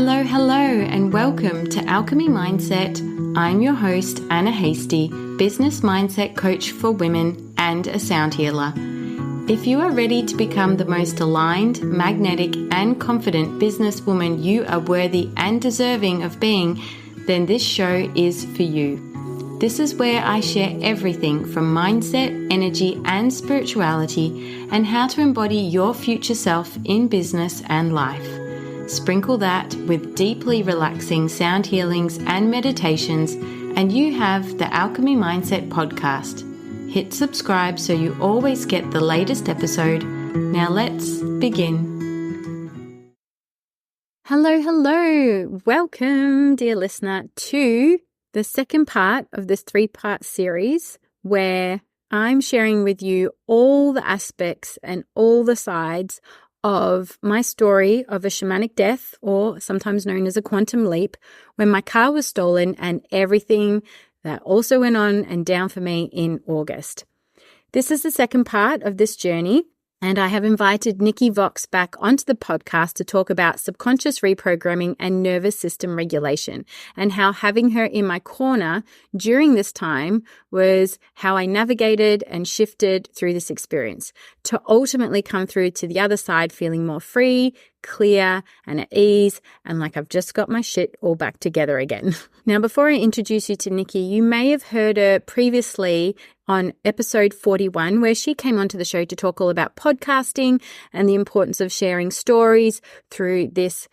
Hello, and welcome to Alchemy Mindset. I'm your host, Anna Hasty, business mindset coach for women and a sound healer. If you are ready to become the most aligned, magnetic, and confident businesswoman you are worthy and deserving of being, then this show is for you. This is where I share everything from mindset, energy, and spirituality, and how to embody your future self in business and life. Sprinkle that with deeply relaxing sound healings and meditations, and you have the Alchemy Mindset podcast. Hit subscribe so you always get the latest episode. Now let's begin. Hello. Welcome, dear listener, to the second part of this 3-part series where I'm sharing with you all the aspects and all the sides of my story of a shamanic death, or sometimes known as a quantum leap, when my car was stolen and everything that also went on and down for me in August. This is the second part of this journey, and I have invited Nikki Voxx back onto the podcast to talk about subconscious reprogramming and nervous system regulation, and how having her in my corner during this time was how I navigated and shifted through this experience to ultimately come through to the other side feeling more free, clear, and at ease, and like I've just got my shit all back together again. Now, before I introduce you to Nikki, you may have heard her previously on episode 41, where she came onto the show to talk all about podcasting and the importance of sharing stories through this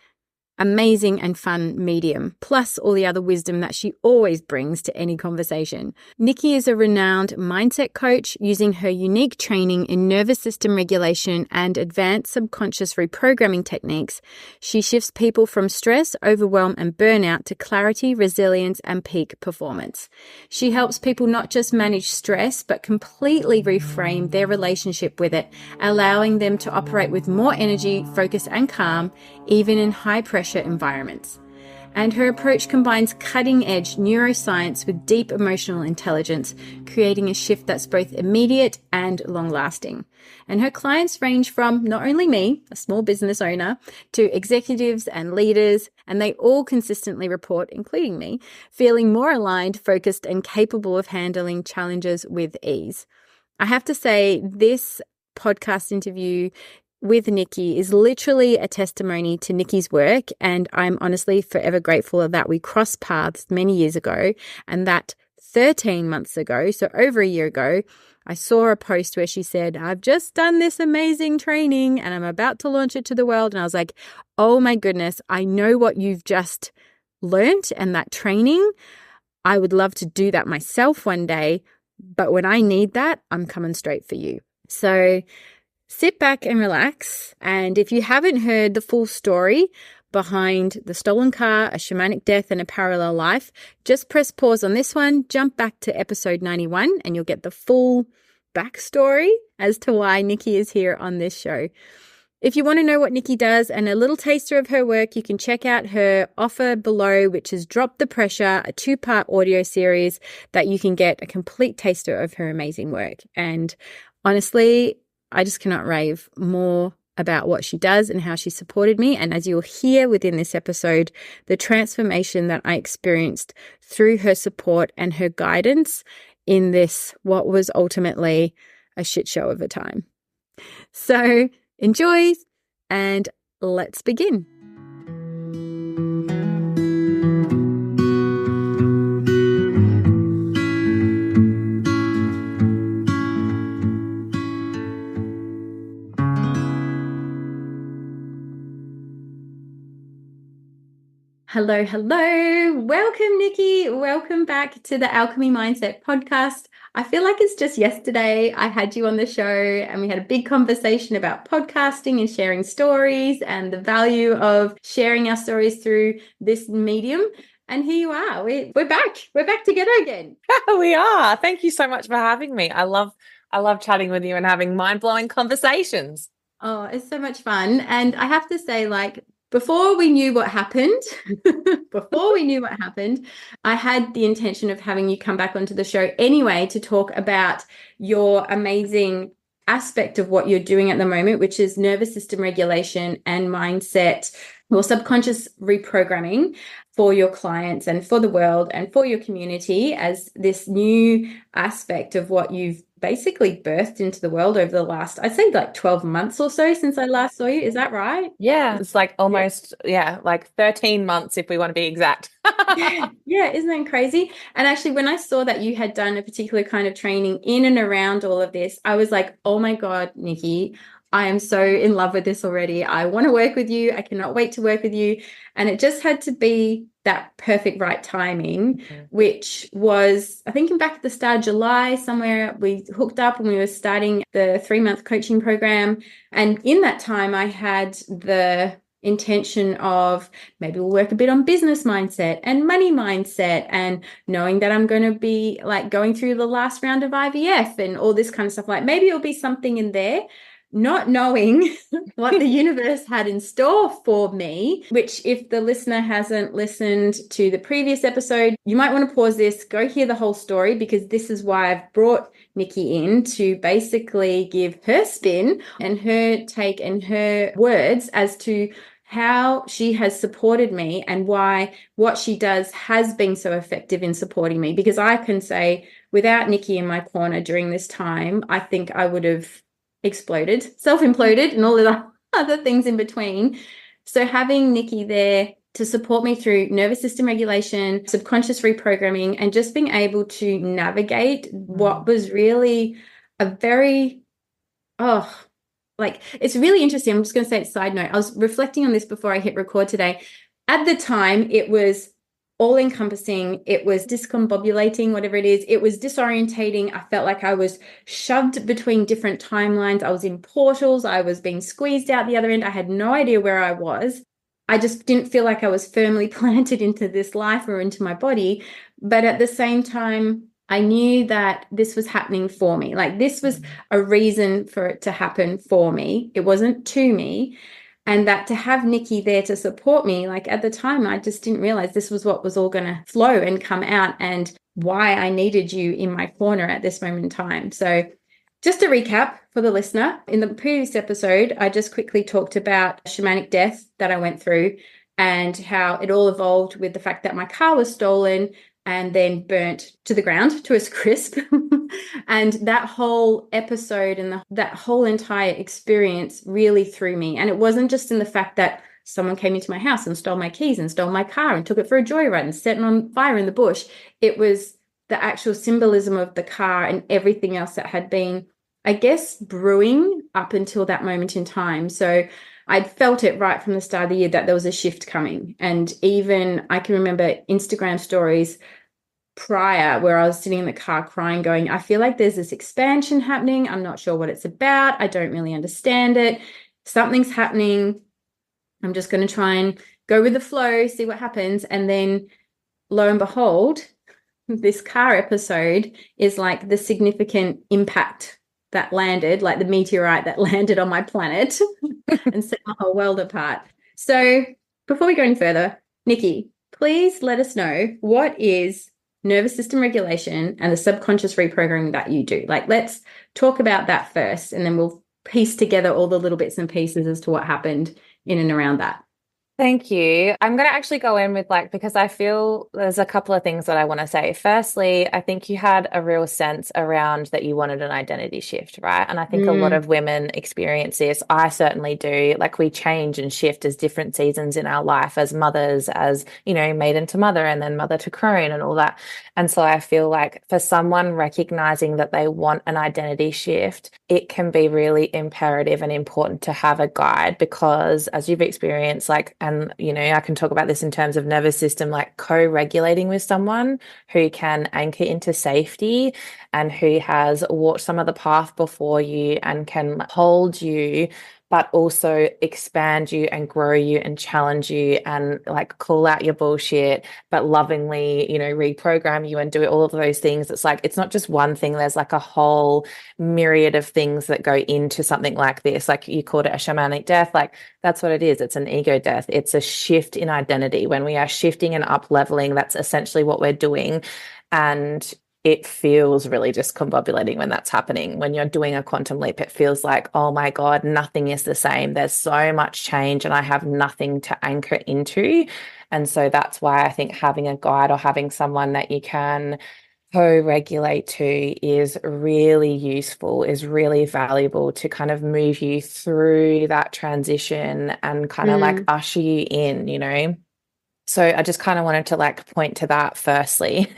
amazing and fun medium, plus all the other wisdom that she always brings to any conversation. Nikki is a renowned mindset coach using her unique training in nervous system regulation and advanced subconscious reprogramming techniques. She shifts people from stress, overwhelm, and burnout to clarity, resilience, and peak performance. She helps people not just manage stress, but completely reframe their relationship with it, allowing them to operate with more energy, focus, and calm, even in high-pressure environments. And her approach combines cutting-edge neuroscience with deep emotional intelligence, creating a shift that's both immediate and long-lasting. And her clients range from not only me, a small business owner, to executives and leaders, and they all consistently report, including me, feeling more aligned, focused, and capable of handling challenges with ease. I have to say, this podcast interview with Nikki is literally a testimony to Nikki's work, and I'm honestly forever grateful that we crossed paths many years ago, and that 13 months ago, so over a year ago, I saw a post where she said, "I've just done this amazing training and I'm about to launch it to the world." And I was like, oh my goodness, I know what you've just learnt and that training. I would love to do that myself one day, but when I need that, I'm coming straight for you. So sit back and relax. And if you haven't heard the full story behind the stolen car, a shamanic death, and a parallel life, just press pause on this one, jump back to episode 91, and you'll get the full backstory as to why Nikki is here on this show. If you want to know what Nikki does and a little taster of her work, you can check out her offer below, which is Drop the Pressure, a 2-part audio series that you can get a complete taster of her amazing work. And honestly, I just cannot rave more about what she does and how she supported me. And as you'll hear within this episode, the transformation that I experienced through her support and her guidance in this, what was ultimately a shit show of a time. So enjoy, and let's begin. Hello. Welcome, Nikki. Welcome back to the Alchemy Mindset podcast. I feel like it's just yesterday I had you on the show and we had a big conversation about podcasting and sharing stories and the value of sharing our stories through this medium. And here you are. We're back. We're back together again. We are. Thank you so much for having me. I love chatting with you and having mind-blowing conversations. Oh, it's so much fun. And I have to say, before we knew what happened, I had the intention of having you come back onto the show anyway to talk about your amazing aspect of what you're doing at the moment, which is nervous system regulation and mindset or subconscious reprogramming for your clients and for the world and for your community as this new aspect of what you've basically birthed into the world over the last, I'd say like 12 months or so since I last saw you. Is that right? Yeah, it's like almost, like 13 months if we want to be exact. Yeah, isn't that crazy? And actually, when I saw that you had done a particular kind of training in and around all of this, I was like, oh my God, Nikki, I am so in love with this already. I want to work with you. I cannot wait to work with you. And it just had to be that perfect right timing, which was, I think, back at the start of July, somewhere we hooked up and we were starting the 3-month coaching program. And in that time, I had the intention of maybe we'll work a bit on business mindset and money mindset, and knowing that I'm going to be like going through the last round of IVF and all this kind of stuff. Like maybe it'll be something in there, not knowing what the universe had in store for me, which if the listener hasn't listened to the previous episode, you might want to pause this, go hear the whole story, because this is why I've brought Nikki in to basically give her spin and her take and her words as to how she has supported me and why what she does has been so effective in supporting me. Because I can say, without Nikki in my corner during this time, I think I would have exploded, self-imploded, and all of the other things in between. So having Nikki there to support me through nervous system regulation, subconscious reprogramming, and just being able to navigate what was really a very, it's really interesting. I'm just going to say a side note. I was reflecting on this before I hit record today. At the time, it was all-encompassing. It was discombobulating, whatever it is. It was disorientating. I felt like I was shoved between different timelines. I was in portals. I was being squeezed out the other end. I had no idea where I was. I just didn't feel like I was firmly planted into this life or into my body. But at the same time, I knew that this was happening for me. Like this was a reason for it to happen for me. It wasn't to me. And that to have Nikki there to support me, like at the time, I just didn't realize this was what was all going to flow and come out, and why I needed you in my corner at this moment in time. So just to recap for the listener, in the previous episode, I just quickly talked about shamanic death that I went through and how it all evolved with the fact that my car was stolen and then burnt to the ground to a crisp. And that whole episode and that whole entire experience really threw me. And it wasn't just in the fact that someone came into my house and stole my keys and stole my car and took it for a joyride and set it on fire in the bush. It was the actual symbolism of the car and everything else that had been, I guess, brewing up until that moment in time. So I'd felt it right from the start of the year that there was a shift coming. And even I can remember Instagram stories prior where I was sitting in the car crying, going, I feel like there's this expansion happening. I'm not sure what it's about. I don't really understand it. Something's happening. I'm just going to try and go with the flow, see what happens. And then lo and behold, this car episode is like the significant impact that landed, like the meteorite that landed on my planet and set my whole world apart. So before we go any further, Nikki, please let us know, what is nervous system regulation and the subconscious reprogramming that you do? Like, let's talk about that first, and then we'll piece together all the little bits and pieces as to what happened in and around that. Thank you. I'm going to actually go in with because I feel there's a couple of things that I want to say. Firstly, I think you had a real sense around that you wanted an identity shift, right? And I think a lot of women experience this. I certainly do. Like, we change and shift as different seasons in our life, as mothers, as, maiden to mother and then mother to crone and all that. And so I feel like for someone recognizing that they want an identity shift, it can be really imperative and important to have a guide, because as you've experienced, and, I can talk about this in terms of nervous system, like co-regulating with someone who can anchor into safety and who has walked some of the path before you and can hold you, but also expand you and grow you and challenge you and call out your bullshit, but lovingly, reprogram you and do all of those things. It's like, it's not just one thing. There's a whole myriad of things that go into something like this. Like, you called it a shamanic death. That's what it is. It's an ego death. It's a shift in identity. When we are shifting and up leveling, that's essentially what we're doing. And it feels really discombobulating when that's happening. When you're doing a quantum leap, it feels like, oh my God, nothing is the same. There's so much change and I have nothing to anchor into. And so that's why I think having a guide or having someone that you can co-regulate to is really useful, is really valuable to kind of move you through that transition and kind of like usher you in, you know? So I just kind of wanted to like point to that firstly.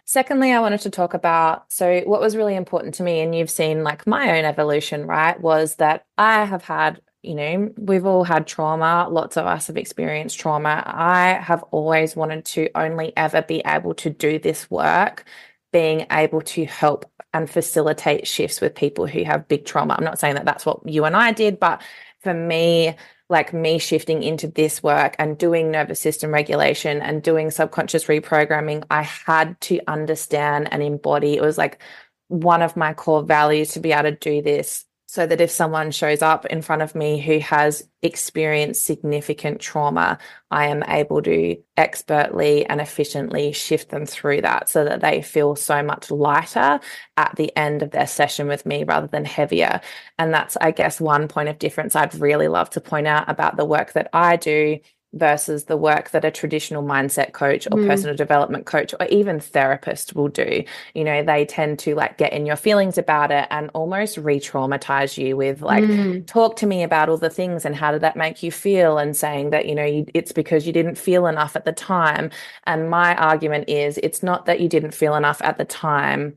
Secondly, I wanted to talk about, so what was really important to me, and you've seen like my own evolution, right, was that I have had, you know, we've all had trauma. Lots of us have experienced trauma. I have always wanted to only ever be able to do this work, being able to help and facilitate shifts with people who have big trauma. I'm not saying that that's what you and I did, but for me, like me shifting into this work and doing nervous system regulation and doing subconscious reprogramming, I had to understand and embody. It was like one of my core values to be able to do this, so that if someone shows up in front of me who has experienced significant trauma, I am able to expertly and efficiently shift them through that so that they feel so much lighter at the end of their session with me rather than heavier. And that's, I guess, one point of difference I'd really love to point out about the work that I do versus the work that a traditional mindset coach or personal development coach or even therapist will do. You know, they tend to like get in your feelings about it and almost re-traumatize you with like, talk to me about all the things and how did that make you feel, and saying that, you know, it's because you didn't feel enough at the time. And my argument is it's not that you didn't feel enough at the time.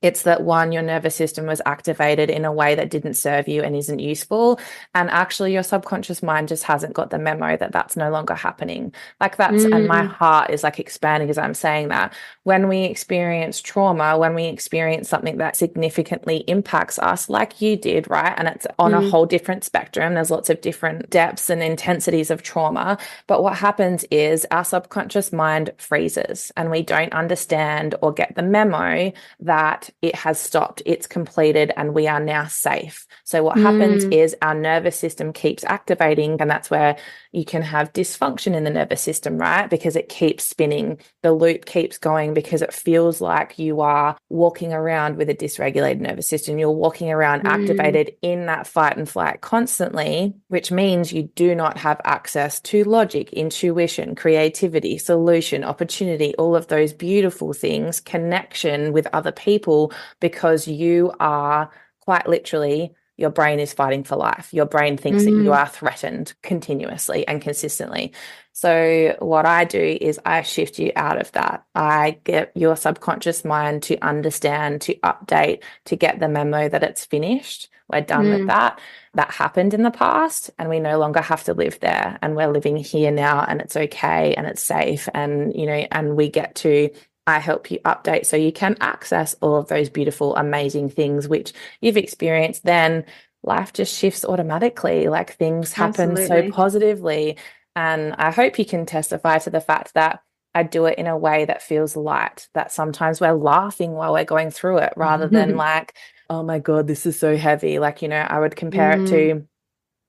It's that one, your nervous system was activated in a way that didn't serve you and isn't useful. And actually your subconscious mind just hasn't got the memo that that's no longer happening. Like that's, and my heart is like expanding as I'm saying that. When we experience trauma, when we experience something that significantly impacts us, like you did, right? And it's on a whole different spectrum. There's lots of different depths and intensities of trauma. But what happens is our subconscious mind freezes and we don't understand or get the memo that it has stopped, it's completed, and we are now safe. So what happens is our nervous system keeps activating, and that's where you can have dysfunction in the nervous system, right? Because it keeps spinning. The loop keeps going because it feels like you are walking around with a dysregulated nervous system. You're walking around activated in that fight and flight constantly, which means you do not have access to logic, intuition, creativity, solution, opportunity, all of those beautiful things, connection with other people, because you are quite literally, your brain is fighting for life. Your brain thinks that you are threatened continuously and consistently. So what I do is I shift you out of that. I get your subconscious mind to understand, to update, to get the memo that it's finished. We're done with that. That happened in the past and we no longer have to live there, and we're living here now, and it's okay and it's safe, and, you know, and we get to, I help you update so you can access all of those beautiful, amazing things which you've experienced. Then life just shifts automatically, like things happen so positively. And I hope you can testify to the fact that I do it in a way that feels light, that sometimes we're laughing while we're going through it rather than like, oh my God, this is so heavy. Like, you know, I would compare it to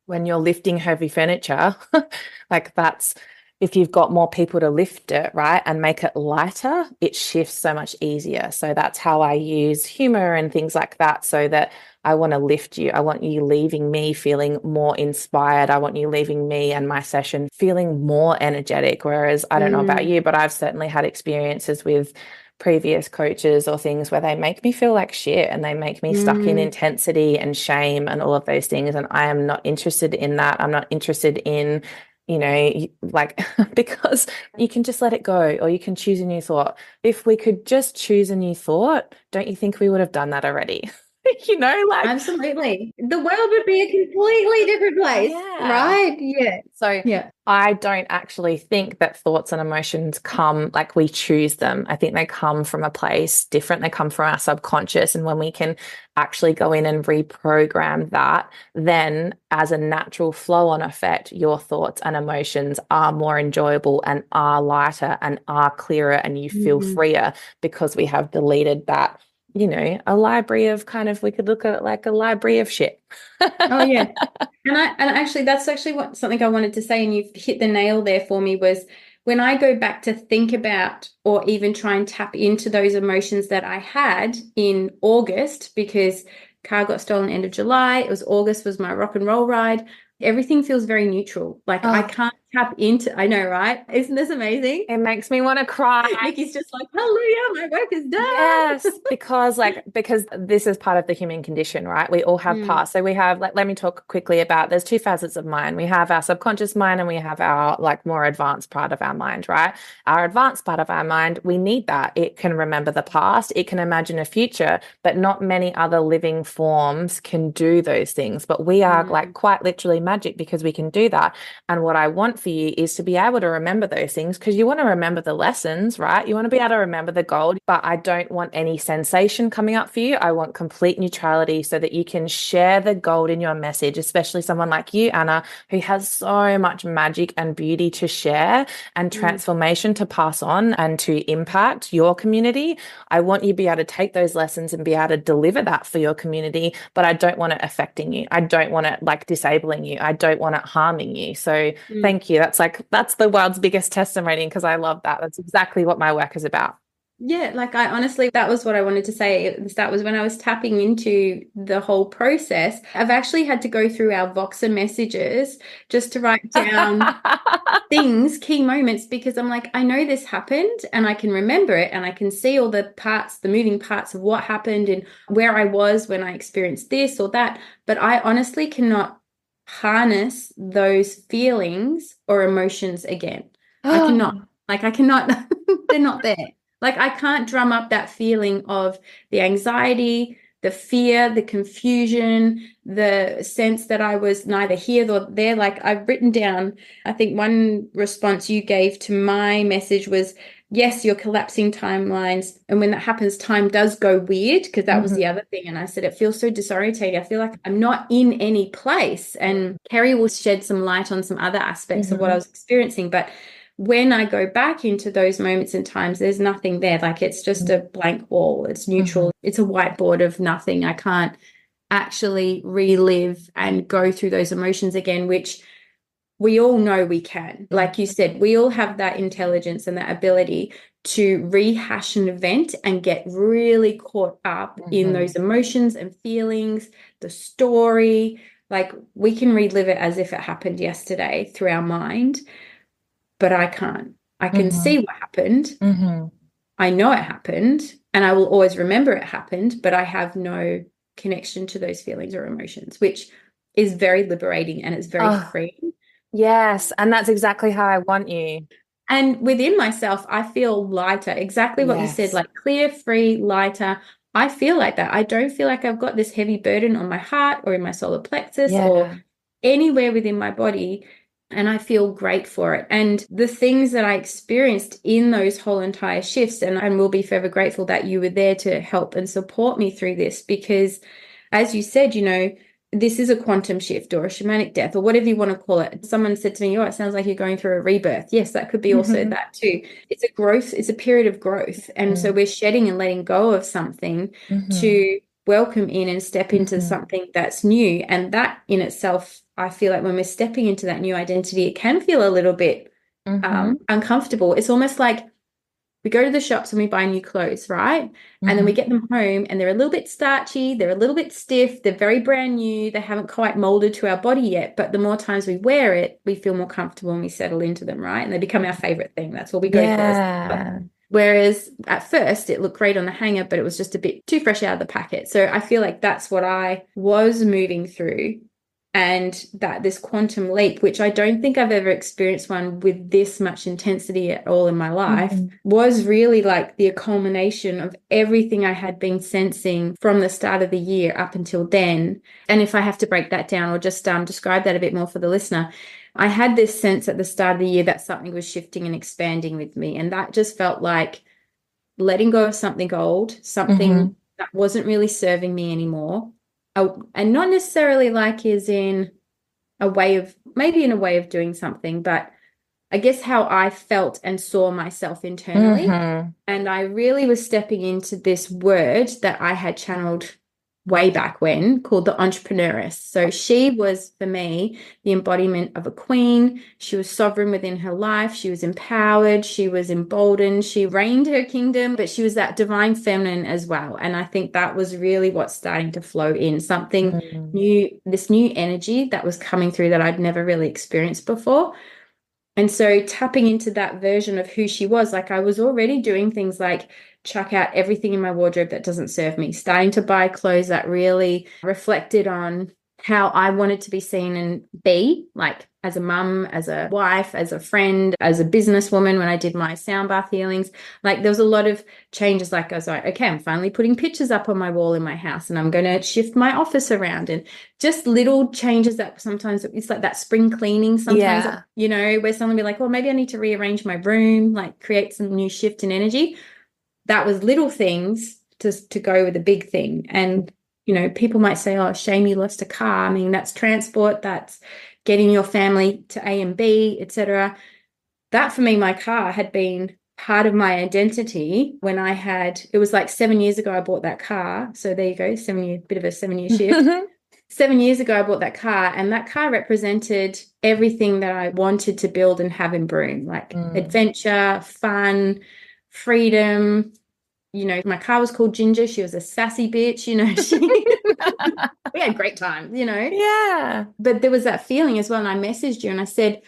when you're lifting heavy furniture, like that's, if you've got more people to lift it, right, and make it lighter, it shifts so much easier. So that's how I use humor and things like that, so that I want to lift you. I want you leaving me feeling more inspired. I want you leaving me and my session feeling more energetic. Whereas I don't know about you, but I've certainly had experiences with previous coaches or things where they make me feel like shit and they make me stuck in intensity and shame and all of those things. And I am not interested in that. I'm not interested in, you know, like, because you can just let it go or you can choose a new thought. If we could just choose a new thought, don't you think we would have done that already? You know, like, absolutely, the world would be a completely different place, right? So I don't actually think that thoughts and emotions come, like we choose them. I think they come from a place different. They come from our subconscious. And when we can actually go in and reprogram that, then as a natural flow on effect, your thoughts and emotions are more enjoyable and are lighter and are clearer, and you feel freer because we have deleted that, you know, a library of kind of, we could look at it like a library of shit. And actually that's actually something I wanted to say, and you've hit the nail there for me, was when I go back to think about or even try and tap into those emotions that I had in August, because car got stolen end of July, it was August was my rock and roll ride. Everything feels very neutral. Like I can't tap into, I know, right? Isn't this amazing? It makes me want to cry. Nikki's just like, hallelujah, my work is done. Yes, because this is part of the human condition, right? We all have parts. So we have, let me talk quickly about, there's two facets of mind. We have our subconscious mind and we have our more advanced part of our mind, right? Our advanced part of our mind, we need that. It can remember the past, it can imagine a future, but not many other living forms can do those things. But we are quite literally magic because we can do that. And what I want for you is to be able to remember those things, because you want to remember the lessons, right? You want to be able to remember the gold, but I don't want any sensation coming up for you. I want complete neutrality so that you can share the gold in your message, especially someone like you, Anna, who has so much magic and beauty to share and transformation to pass on and to impact your community. I want you to be able to take those lessons and be able to deliver that for your community, but I don't want it affecting you. I don't want it disabling you. I don't want it harming you. So thank you. That's the world's biggest testimony, because I love that. That's exactly what my work is about. Yeah, I honestly, that was what I wanted to say. That was when I was tapping into the whole process. I've actually had to go through our Voxer messages just to write down things, key moments, because I'm like, I know this happened and I can remember it and I can see all the parts, the moving parts of what happened and where I was when I experienced this or that. But I honestly cannot harness those feelings or emotions again. I cannot. They're not there. I can't drum up that feeling of the anxiety, the fear, the confusion, the sense that I was neither here nor there. I've written down, I think one response you gave to my message was, yes, you're collapsing timelines. And when that happens, time does go weird, because that was the other thing. And I said, it feels so disorientating. I feel like I'm not in any place. And Kerry will shed some light on some other aspects of what I was experiencing. But when I go back into those moments and times, there's nothing there. It's just a blank wall. It's neutral. It's a whiteboard of nothing. I can't actually relive and go through those emotions again, which we all know we can. Like you said, we all have that intelligence and that ability to rehash an event and get really caught up in those emotions and feelings, the story. We can relive it as if it happened yesterday through our mind. But I can't. I can see what happened. I know it happened, and I will always remember it happened, but I have no connection to those feelings or emotions, which is very liberating and it's very freeing. Yes, and that's exactly how I want you. And within myself, I feel lighter. Exactly what you said, clear, free, lighter. I feel like that. I don't feel like I've got this heavy burden on my heart or in my solar plexus or anywhere within my body. And I feel great for it. And the things that I experienced in those whole entire shifts, and will be forever grateful that you were there to help and support me through this, because as you said, this is a quantum shift or a shamanic death or whatever you want to call it. Someone said to me, it sounds like you're going through a rebirth. Yes, that could be also that too. It's a growth. It's a period of growth. And so we're shedding and letting go of something to welcome in and step into something that's new. And that in itself, I feel like when we're stepping into that new identity, it can feel a little bit uncomfortable. It's almost like we go to the shops and we buy new clothes, right? And then we get them home and they're a little bit starchy, they're a little bit stiff, they're very brand new, they haven't quite molded to our body yet. But the more times we wear it, we feel more comfortable and we settle into them, right? And they become our favorite thing. That's what we go for. Whereas at first it looked great on the hanger, but it was just a bit too fresh out of the packet. So I feel like that's what I was moving through. And that this quantum leap, which I don't think I've ever experienced one with this much intensity at all in my life, was really the culmination of everything I had been sensing from the start of the year up until then. And if I have to break that down or just describe that a bit more for the listener, I had this sense at the start of the year that something was shifting and expanding with me. And that just felt like letting go of something old, something that wasn't really serving me anymore. And not necessarily is in a way of, maybe in a way of doing something, but I guess how I felt and saw myself internally. And I really was stepping into this word that I had channeled way back when called the Entrepreneuress. So she was, for me, the embodiment of a queen. She was sovereign within her life. She was empowered. She was emboldened. She reigned her kingdom, but she was that divine feminine as well. And I think that was really what's starting to flow in, something new, this new energy that was coming through that I'd never really experienced before. And so tapping into that version of who she was, like I was already doing things like chuck out everything in my wardrobe that doesn't serve me, starting to buy clothes that really reflected on how I wanted to be seen and be, like as a mum, as a wife, as a friend, as a businesswoman when I did my sound bath healings. Like there was a lot of changes. Like I was like, okay, I'm finally putting pictures up on my wall in my house and I'm going to shift my office around, and just little changes that sometimes it's like that spring cleaning sometimes, you know, where someone will be like, well, maybe I need to rearrange my room, like create some new shift in energy. That was little things to go with a big thing. And you know, people might say, oh, shame you lost a car. I mean, that's transport, that's getting your family to A and B, etc. That for me, my car had been part of my identity when it was like 7 years ago I bought that car. So there you go, bit of a 7-year shift. 7 years ago I bought that car, and that car represented everything that I wanted to build and have in Broome, like adventure, fun, freedom. You know, my car was called Ginger. She was a sassy bitch, you know. We had great times, you know. Yeah. But there was that feeling as well. And I messaged you and I said,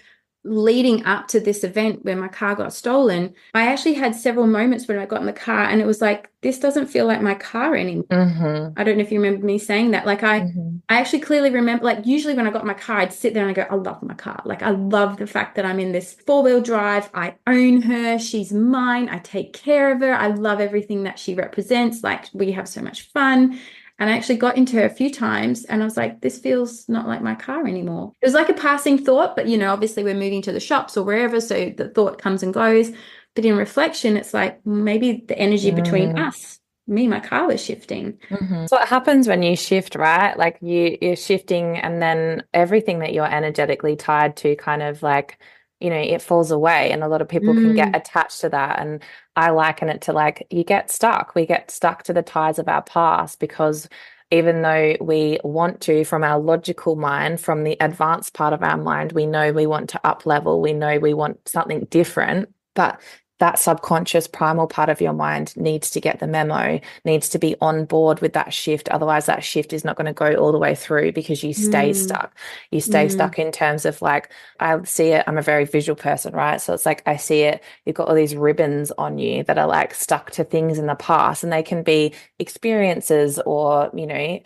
leading up to this event where my car got stolen, I actually had several moments when I got in the car and it was like, this doesn't feel like my car anymore. I don't know if you remember me saying that. Like I actually clearly remember, like usually when I got my car, I'd sit there and I go, I love my car. Like I love the fact that I'm in this 4-wheel drive. I own her. She's mine. I take care of her. I love everything that she represents. Like we have so much fun. And I actually got into her a few times and I was like, this feels not like my car anymore. It was like a passing thought, but you know, obviously we're moving to the shops or wherever, so the thought comes and goes. But in reflection, it's like maybe the energy between us, me, my car was shifting. So what happens when you shift, right? Like you're shifting and then everything that you're energetically tied to kind of like, you know, it falls away, and a lot of people can get attached to that. And I liken it to like we get stuck to the ties of our past, because even though we want to, from our logical mind, from the advanced part of our mind, we know we want to up level, we know we want something different, but that subconscious primal part of your mind needs to get the memo, needs to be on board with that shift. Otherwise, that shift is not going to go all the way through because you stay stuck. You stay stuck in terms of like, I see it, I'm a very visual person, right? So it's like, I see it, you've got all these ribbons on you that are like stuck to things in the past, and they can be experiences or, you know,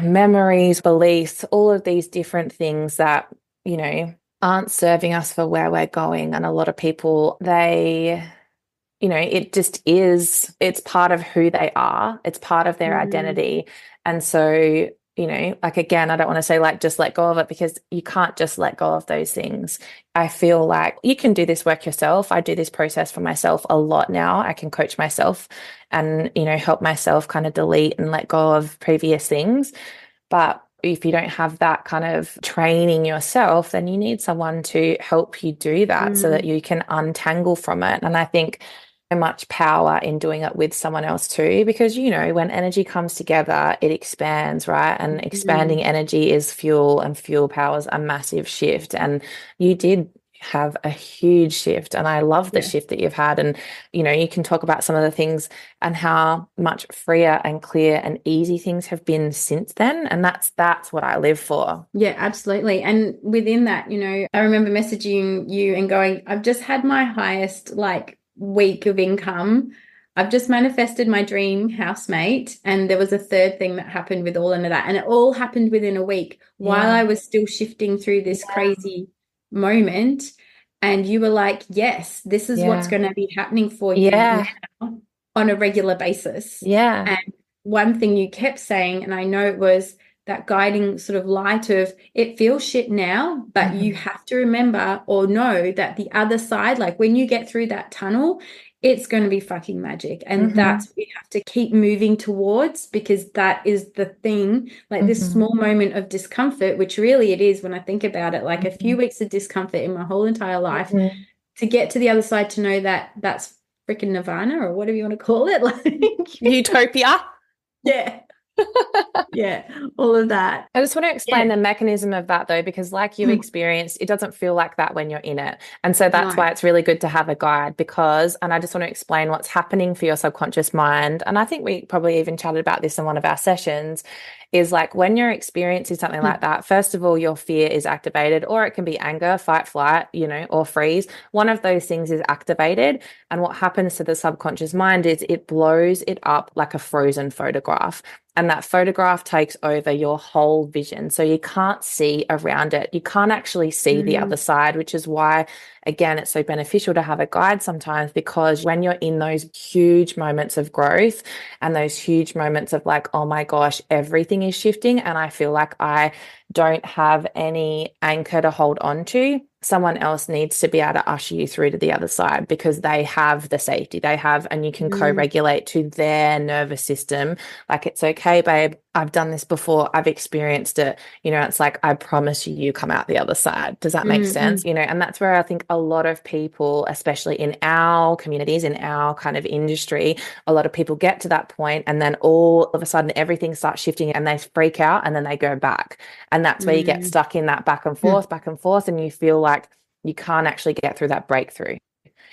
memories, beliefs, all of these different things that, you know, aren't serving us for where we're going. And a lot of people, they, you know, it just is, it's part of who they are. It's part of their identity. And so, you know, like, again, I don't want to say like, just let go of it, because you can't just let go of those things. I feel like you can do this work yourself. I do this process for myself a lot now. I can coach myself and, you know, help myself kind of delete and let go of previous things. But if you don't have that kind of training yourself, then you need someone to help you do that so that you can untangle from it. And I think so much power in doing it with someone else too, because, you know, when energy comes together, it expands, right? And expanding energy is fuel, and fuel powers a massive shift. And you did have a huge shift, and I love the shift that you've had. And, you know, you can talk about some of the things and how much freer and clear and easy things have been since then. And that's what I live for. Yeah, absolutely. And within that, you know, I remember messaging you and going, I've just had my highest like week of income. I've just manifested my dream housemate, and there was a third thing that happened with all of that, and it all happened within a week while I was still shifting through this crazy moment. And you were like, yes, this is what's going to be happening for you now on a regular basis. And one thing you kept saying, and I know it was that guiding sort of light of, it feels shit now, but you have to remember or know that the other side, like when you get through that tunnel, it's going to be fucking magic. And that's what we have to keep moving towards, because that is the thing, like this small moment of discomfort, which really it is when I think about it, like a few weeks of discomfort in my whole entire life, to get to the other side, to know that that's freaking nirvana, or whatever you want to call it, like utopia. Yeah. Yeah, all of that. I just want to explain the mechanism of that though, because like you experienced, it doesn't feel like that when you're in it. And so that's why it's really good to have a guide because, and I just want to explain what's happening for your subconscious mind. And I think we probably even chatted about this in one of our sessions, is like when you're experiencing something like that, first of all, your fear is activated, or it can be anger, fight, flight, or freeze. One of those things is activated. And what happens to the subconscious mind is it blows it up like a frozen photograph. And that photograph takes over your whole vision. So you can't see around it. You can't actually see the other side, which is why, again, it's so beneficial to have a guide sometimes, because when you're in those huge moments of growth and those huge moments of like, oh my gosh, everything is shifting and I feel like I don't have any anchor to hold on to, someone else needs to be able to usher you through to the other side because they have the safety they have, and you can co-regulate to their nervous system. Like, it's okay, babe. I've done this before. I've experienced it. It's like, I promise you, you come out the other side. Does that make sense? And that's where I think a lot of people, especially in our communities, in our kind of industry, a lot of people get to that point and then all of a sudden everything starts shifting and they freak out and then they go back. And that's where you get stuck in that back and forth, and you feel like you can't actually get through that breakthrough.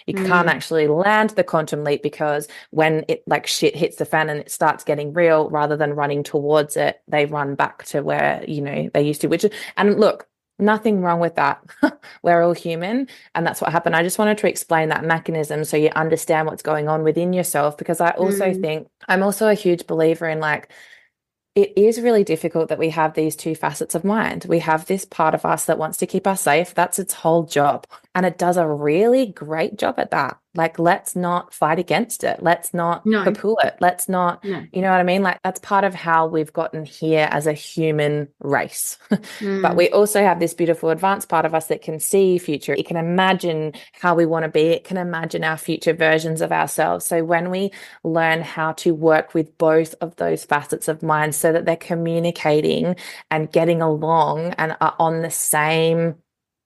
You can't actually land the quantum leap because when it like shit hits the fan and it starts getting real, rather than running towards it, they run back to where, they used to, and look, nothing wrong with that. We're all human. And that's what happened. I just wanted to explain that mechanism so you understand what's going on within yourself, because I also think I'm also a huge believer in like, it is really difficult that we have these two facets of mind. We have this part of us that wants to keep us safe. That's its whole job. And it does a really great job at that. Like, let's not fight against it. Let's not poo-poo it. Let's not, you know what I mean? Like, that's part of how we've gotten here as a human race. But we also have this beautiful advanced part of us that can see future. It can imagine how we want to be. It can imagine our future versions of ourselves. So when we learn how to work with both of those facets of mind so that they're communicating and getting along and are on the same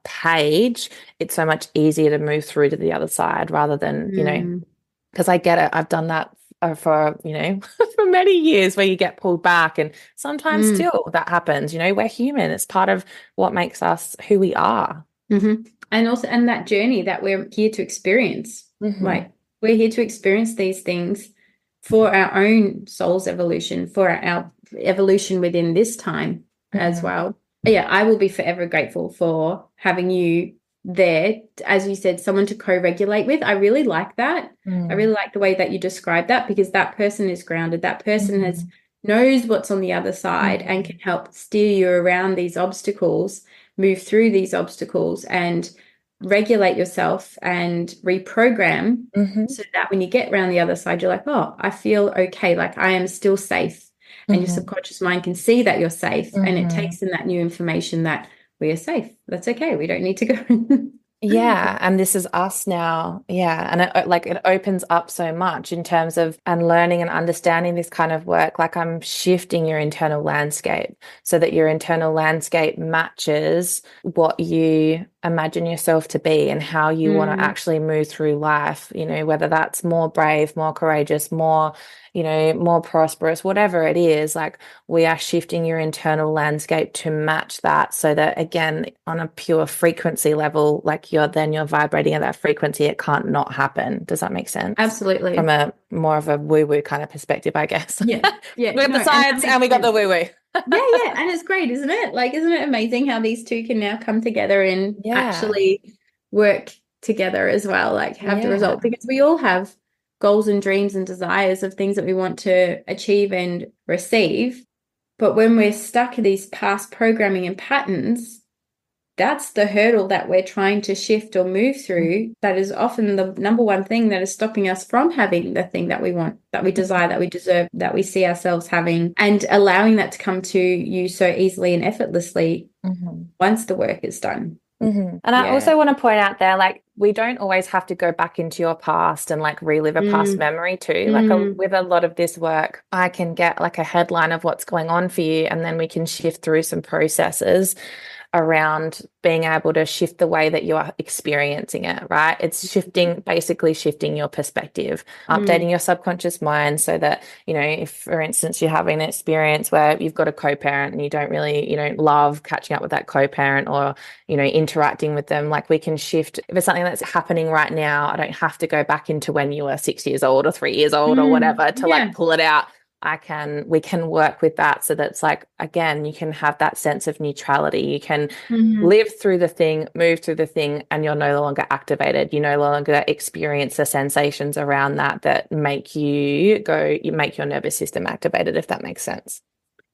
page, it's so much easier to move through to the other side rather than, because I get it. I've done that for, for many years where you get pulled back, and sometimes still that happens. We're human. It's part of what makes us who we are. And also, and that journey that we're here to experience, like we're here to experience these things for our own soul's evolution, for our evolution within this time as well. Yeah, I will be forever grateful for having you there, as you said, someone to co-regulate with. I really like that. I really like the way that you describe that, because that person is grounded. That person knows what's on the other side and can help steer you around these obstacles, move through these obstacles, and regulate yourself and reprogram so that when you get around the other side, you're like, oh, I feel okay. Like, I am still safe. And your subconscious mind can see that you're safe, and it takes in that new information that we are safe. That's okay. We don't need to go. Yeah. And this is us now. Yeah. And it opens up so much in terms of, and learning and understanding this kind of work. Like, I'm shifting your internal landscape so that your internal landscape matches what you imagine yourself to be and how you want to actually move through life, whether that's more brave, more courageous, more more prosperous, whatever it is. Like, we are shifting your internal landscape to match that, so that, again, on a pure frequency level, like you're vibrating at that frequency. It can't not happen. Does that make sense? Absolutely. From a more of a woo-woo kind of perspective, I guess. Yeah. We got the science and we got the woo-woo. Yeah. And it's great, isn't it? Like, isn't it amazing how these two can now come together and actually work together as well, like have the result, because we all have goals and dreams and desires of things that we want to achieve and receive. But when we're stuck in these past programming and patterns, that's the hurdle that we're trying to shift or move through. That is often the number one thing that is stopping us from having the thing that we want, that we desire, that we deserve, that we see ourselves having, and allowing that to come to you so easily and effortlessly once the work is done. And I also want to point out there, like, we don't always have to go back into your past and like relive a past memory too. Like, with a lot of this work, I can get like a headline of what's going on for you, and then we can shift through some processes around being able to shift the way that you are experiencing it, right? It's basically shifting your perspective, updating your subconscious mind so that, you know, if, for instance, you're having an experience where you've got a co-parent and you don't really, you know, love catching up with that co-parent or, you know, interacting with them, like we can shift. If it's something that's happening right now, I don't have to go back into when you were 6 years old or 3 years old or whatever to like pull it out. We can work with that so that's like, again, you can have that sense of neutrality. You can live through the thing, move through the thing, and you're no longer activated. You no longer experience the sensations around that make you make your nervous system activated, if that makes sense.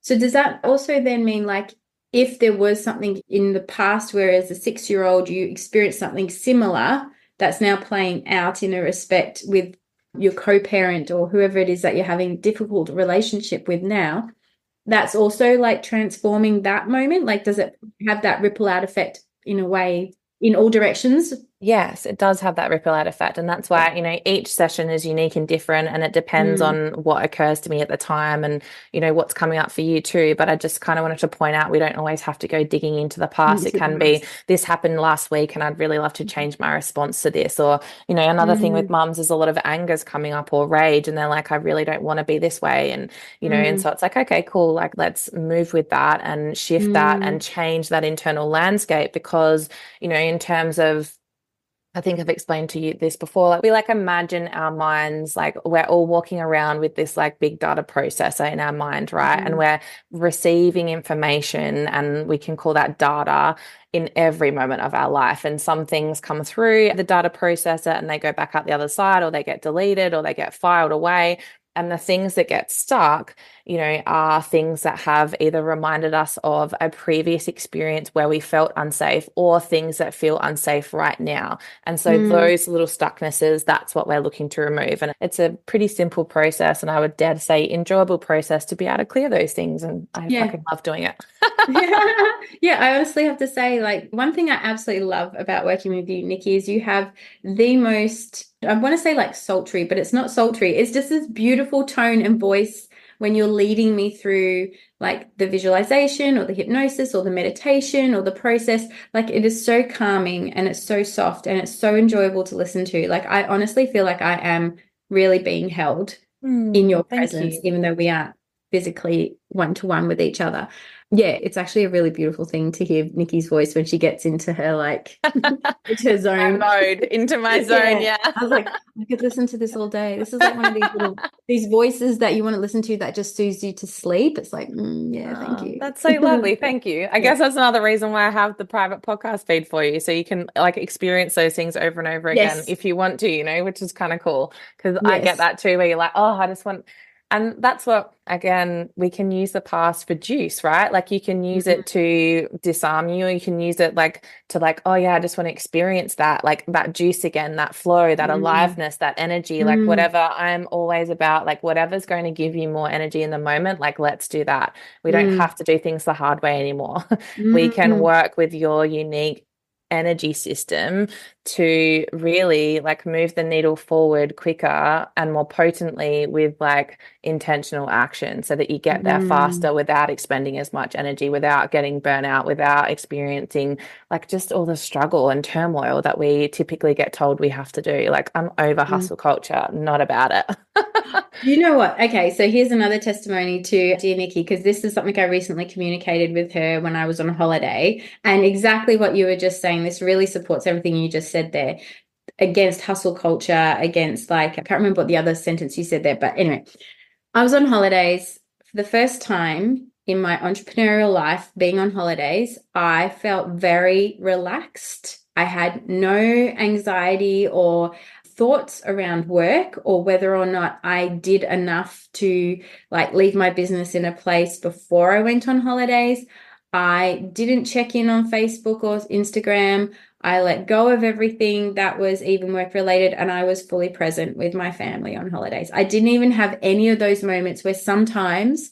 So does that also then mean, like, if there was something in the past where as a 6-year-old you experienced something similar that's now playing out in a respect with your co-parent or whoever it is that you're having difficult relationship with now, that's also like transforming that moment? Like, does it have that ripple out effect in a way in all directions? Yes, it does have that ripple out effect. And that's why, you know, each session is unique and different, and it depends on what occurs to me at the time and, you know, what's coming up for you too. But I just kind of wanted to point out, we don't always have to go digging into the past. It can be, this happened last week and I'd really love to change my response to this. Or, you know, another thing with mums is a lot of anger's coming up or rage, and they're like, I really don't want to be this way. And, you know, and so it's like, okay, cool. Like, let's move with that and shift that and change that internal landscape. Because, you know, in terms of, I think I've explained to you this before, like we like imagine our minds, like we're all walking around with this like big data processor in our mind, right? And we're receiving information, and we can call that data in every moment of our life. And some things come through the data processor and they go back out the other side, or they get deleted, or they get filed away. And the things that get stuck, you know, are things that have either reminded us of a previous experience where we felt unsafe, or things that feel unsafe right now. And so those little stucknesses, that's what we're looking to remove. And it's a pretty simple process, and I would dare to say enjoyable process to be able to clear those things. And I fucking love doing it. Yeah, I honestly have to say, like, one thing I absolutely love about working with you, Nikki, is you have the most, I want to say like sultry, but it's not sultry. It's just this beautiful tone and voice when you're leading me through like the visualization or the hypnosis or the meditation or the process. Like, it is so calming and it's so soft and it's so enjoyable to listen to. Like, I honestly feel like I am really being held in your presence, even though we aren't physically one-to-one with each other. Yeah, it's actually a really beautiful thing to hear Nikki's voice when she gets into her like into her zone mode, into my zone. Yeah. I was like, I could listen to this all day. This is like one of these voices that you want to listen to that just soothes you to sleep. It's like, thank you. That's so lovely. Thank you. I guess that's another reason why I have the private podcast feed for you, so you can like experience those things over and over again if you want to, you know, which is kind of cool, because I get that too, where you're like, oh, I just want. And that's what, again, we can use the past for juice, right? Like, you can use it to disarm you, or you can use it like to like, oh yeah, I just want to experience that, like that juice again, that flow, that aliveness, that energy, like whatever. I'm always about like whatever's going to give you more energy in the moment, like let's do that. We don't have to do things the hard way anymore. We can work with your unique energy system to really like move the needle forward quicker and more potently with like intentional action, so that you get there faster without expending as much energy, without getting burnout, without experiencing like just all the struggle and turmoil that we typically get told we have to do. Like, I'm over hustle culture, not about it. You know what? Okay, so here's another testimony to dear Nikki, because this is something I recently communicated with her when I was on holiday, and exactly what you were just saying, this really supports everything you just said there, against hustle culture, against like, I can't remember what the other sentence you said there, but anyway, I was on holidays for the first time in my entrepreneurial life. Being on holidays, I felt very relaxed. I had no anxiety or thoughts around work, or whether or not I did enough to like leave my business in a place before I went on holidays. I didn't check in on Facebook or Instagram. I let go of everything that was even work related, and I was fully present with my family on holidays. I didn't even have any of those moments where sometimes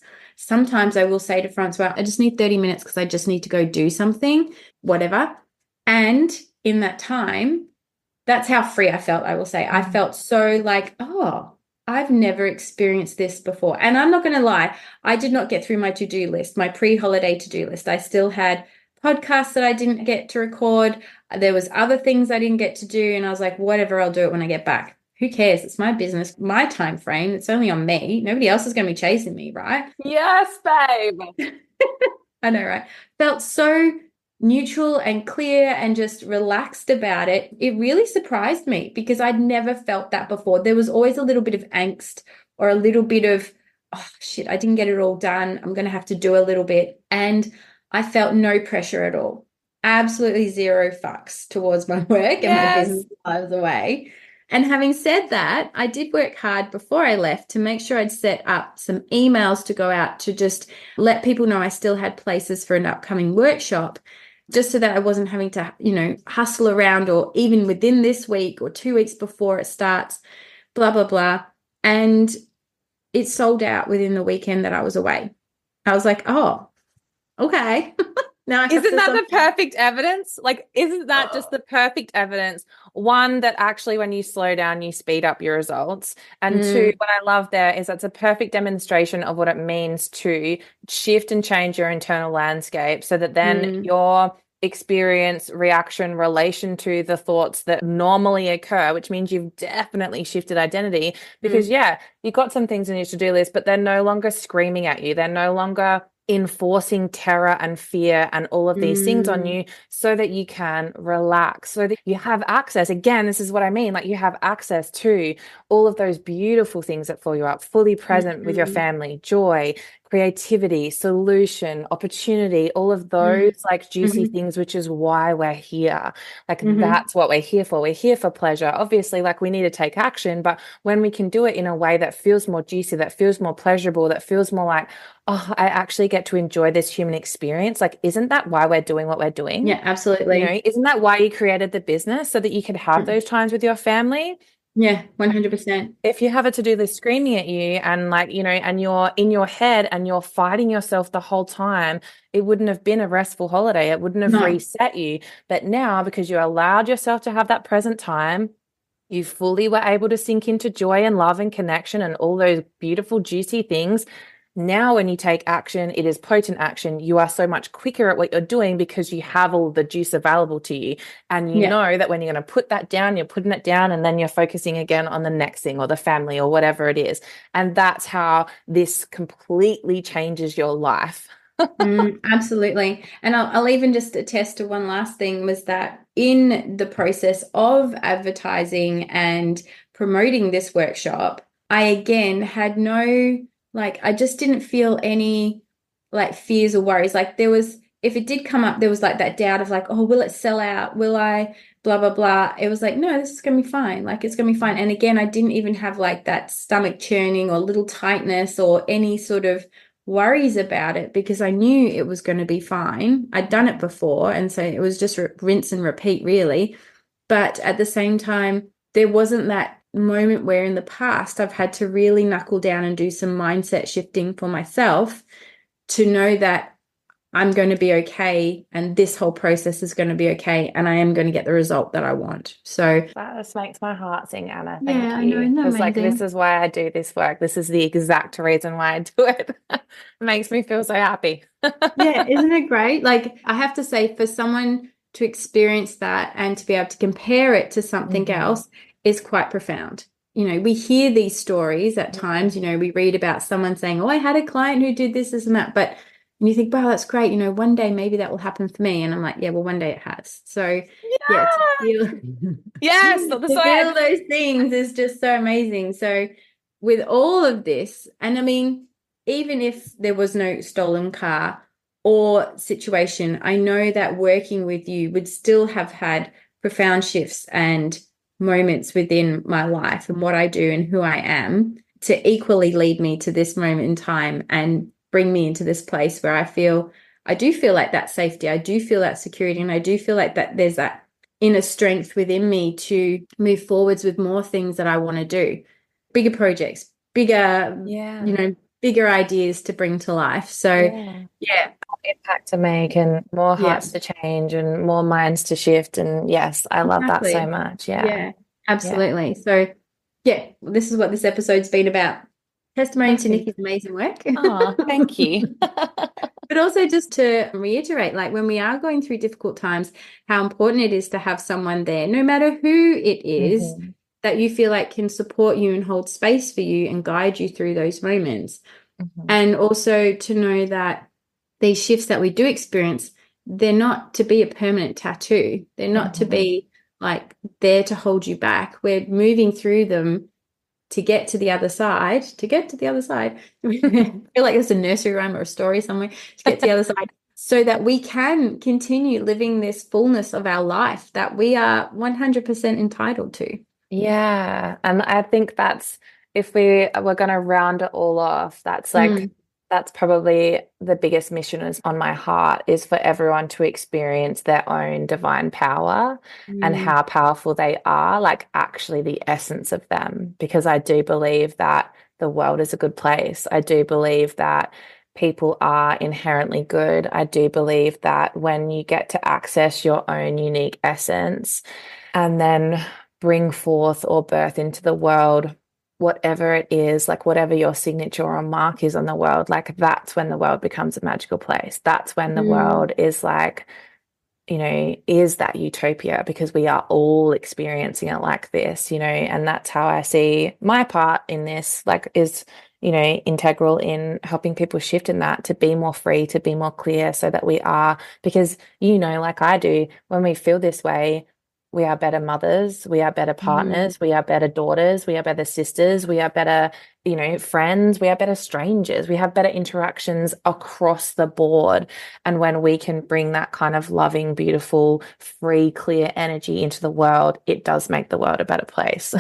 I will say to Francois, I just need 30 minutes because I just need to go do something, whatever. And in that time, that's how free I felt, I will say. I felt so like, oh, I've never experienced this before. And I'm not going to lie, I did not get through my to-do list, my pre-holiday to-do list. I still had podcasts that I didn't get to record. There was other things I didn't get to do. And I was like, whatever, I'll do it when I get back. Who cares? It's my business, my time frame. It's only on me. Nobody else is going to be chasing me, right? Yes, babe. I know, right? Felt so neutral and clear and just relaxed about it. It really surprised me because I'd never felt that before. There was always a little bit of angst or a little bit of, oh shit, I didn't get it all done. I'm going to have to do a little bit. And I felt no pressure at all. Absolutely zero fucks towards my work and my business while I was away. And having said that, I did work hard before I left to make sure I'd set up some emails to go out to just let people know I still had places for an upcoming workshop, just so that I wasn't having to, hustle around, or even within this week or 2 weeks before it starts, blah, blah, blah. And it sold out within the weekend that I was away. I was like, oh, okay. Now isn't that the perfect evidence? Like, isn't that just the perfect evidence? One, that actually when you slow down, you speed up your results. And two, what I love there is that's a perfect demonstration of what it means to shift and change your internal landscape so that then your experience, reaction, relation to the thoughts that normally occur, which means you've definitely shifted identity because, you've got some things in your to-do list, but they're no longer screaming at you. They're no longer enforcing terror and fear and all of these things on you so that you can relax, so that you have access. Again, this is what I mean. Like, you have access to all of those beautiful things that fill you up, fully present with your family, joy, creativity, solution, opportunity, all of those like juicy things, which is why we're here. Like, that's what we're here for. We're here for pleasure. Obviously, like, we need to take action, but when we can do it in a way that feels more juicy, that feels more pleasurable, that feels more like, oh, I actually get to enjoy this human experience. Like, isn't that why we're doing what we're doing? Yeah, absolutely. Isn't that why you created the business, so that you could have those times with your family? Yeah, 100%. If you have a to-do list screaming at you and and you're in your head and you're fighting yourself the whole time, it wouldn't have been a restful holiday. It wouldn't have reset you. But now, because you allowed yourself to have that present time, you fully were able to sink into joy and love and connection and all those beautiful, juicy things. Now, when you take action, it is potent action. You are so much quicker at what you're doing because you have all the juice available to you. And you know that when you're going to put that down, you're putting it down, and then you're focusing again on the next thing or the family or whatever it is. And that's how this completely changes your life. Absolutely. And I'll even just attest to one last thing, was that in the process of advertising and promoting this workshop, I again had no, I just didn't feel any fears or worries. Like, there was, if it did come up, there was that doubt of oh, will it sell out? Will I blah, blah, blah. It was no, this is going to be fine. It's going to be fine. And again, I didn't even have that stomach churning or little tightness or any sort of worries about it, because I knew it was going to be fine. I'd done it before. And so it was just rinse and repeat, really. But at the same time, there wasn't that moment where in the past I've had to really knuckle down and do some mindset shifting for myself to know that I'm going to be okay, and this whole process is going to be okay, and I am going to get the result that I want. So that just makes my heart sing, Anna. Thank you. I know, because this is why I do this work. This is the exact reason why I do it. It makes me feel so happy. Yeah, isn't it great? I have to say, for someone to experience that and to be able to compare it to something else is quite profound. We hear these stories at times. We read about someone saying, oh, I had a client who did this and that, but and you think, wow, that's great. One day maybe that will happen for me. And I'm like, yeah, well, one day it has. So to feel, to feel those things is just so amazing. So with all of this, and I mean, even if there was no stolen car or situation, I know that working with you would still have had profound shifts and moments within my life and what I do and who I am to equally lead me to this moment in time and bring me into this place where I do feel like that safety, I do feel that security, and I do feel like that there's that inner strength within me to move forwards with more things that I want to do, bigger projects, bigger, bigger ideas to bring to life. So impact to make and more hearts to change and more minds to shift. And yes, I love that so much. Yeah, absolutely. So this is what this episode's been about. Testimony to Nikki's amazing work. Oh, thank you. But also just to reiterate, like when we are going through difficult times, how important it is to have someone there, no matter who it is, that you feel like can support you and hold space for you and guide you through those moments. And also to know that these shifts that we do experience, they're not to be a permanent tattoo. They're not to be like there to hold you back. We're moving through them to get to the other side, I feel like it's a nursery rhyme or a story somewhere, to get to the other side, so that we can continue living this fullness of our life that we are 100% entitled to. Yeah. And I think that's, if we're going to round it all off, that's like, that's probably the biggest mission is on my heart, is for everyone to experience their own divine power and how powerful they are, like actually the essence of them. Because I do believe that the world is a good place. I do believe that people are inherently good. I do believe that when you get to access your own unique essence and then bring forth or birth into the world whatever it is, like whatever your signature or mark is on the world, like that's when the world becomes a magical place. That's when the world is like, you know, is that utopia, because we are all experiencing it like this, you know. And that's how I see my part in this, like, is, you know, integral in helping people shift in that, to be more free, to be more clear, so that we are, because, you know, like I do, when we feel this way, we are better mothers, we are better partners, we are better daughters, we are better sisters, we are better, you know, friends, we are better strangers, we have better interactions across the board. And when we can bring that kind of loving, beautiful, free, clear energy into the world, it does make the world a better place.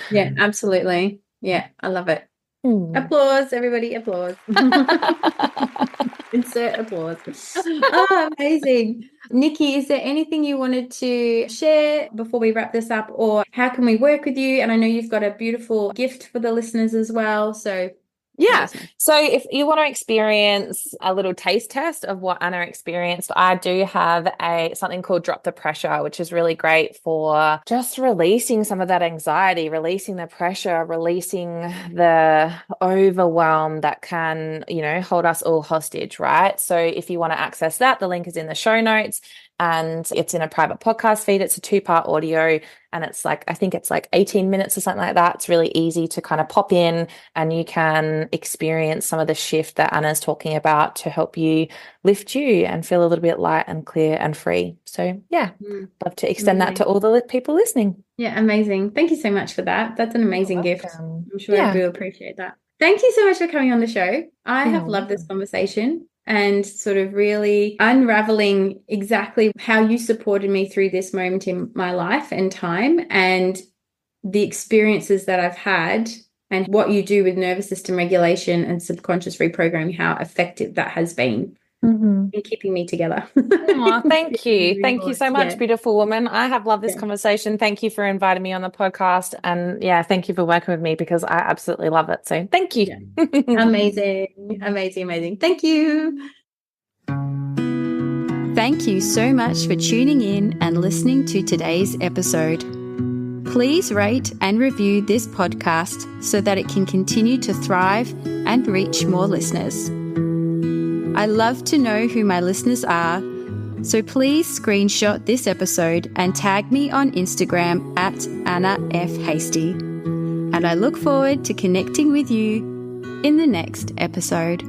Yeah, absolutely. Yeah, I love it. Applause, everybody, applause. Insert applause. Oh, amazing. Nikki, is there anything you wanted to share before we wrap this up, or how can we work with you? And I know you've got a beautiful gift for the listeners as well. So yeah. So if you want to experience a little taste test of what Anna experienced, I do have something called Drop the Pressure, which is really great for just releasing some of that anxiety, releasing the pressure, releasing the overwhelm that can, you know, hold us all hostage, right? So if you want to access that, the link is in the show notes. And it's in a private podcast feed. It's a 2-part audio, and it's like, I think it's like 18 minutes or something like that. It's really easy to kind of pop in, and you can experience some of the shift that Anna's talking about to help you lift you and feel a little bit light and clear and free. So yeah, love to extend that to all the people listening. Yeah, amazing. Thank you so much for that. That's an amazing gift. I'm sure everybody will appreciate that. Thank you so much for coming on the show. I have loved this conversation, and sort of really unraveling exactly how you supported me through this moment in my life and time, and the experiences that I've had, and what you do with nervous system regulation and subconscious reprogramming, how effective that has been in keeping me together. Oh, thank you. Thank you so much, beautiful woman. I have loved this conversation. Thank you for inviting me on the podcast. And yeah, thank you for working with me, because I absolutely love it. So thank you. Amazing, amazing, amazing. Thank you. Thank you so much for tuning in and listening to today's episode. Please rate and review this podcast so that it can continue to thrive and reach more listeners. I love to know who my listeners are, so please screenshot this episode and tag me on Instagram at Anna F. Hasty. And I look forward to connecting with you in the next episode.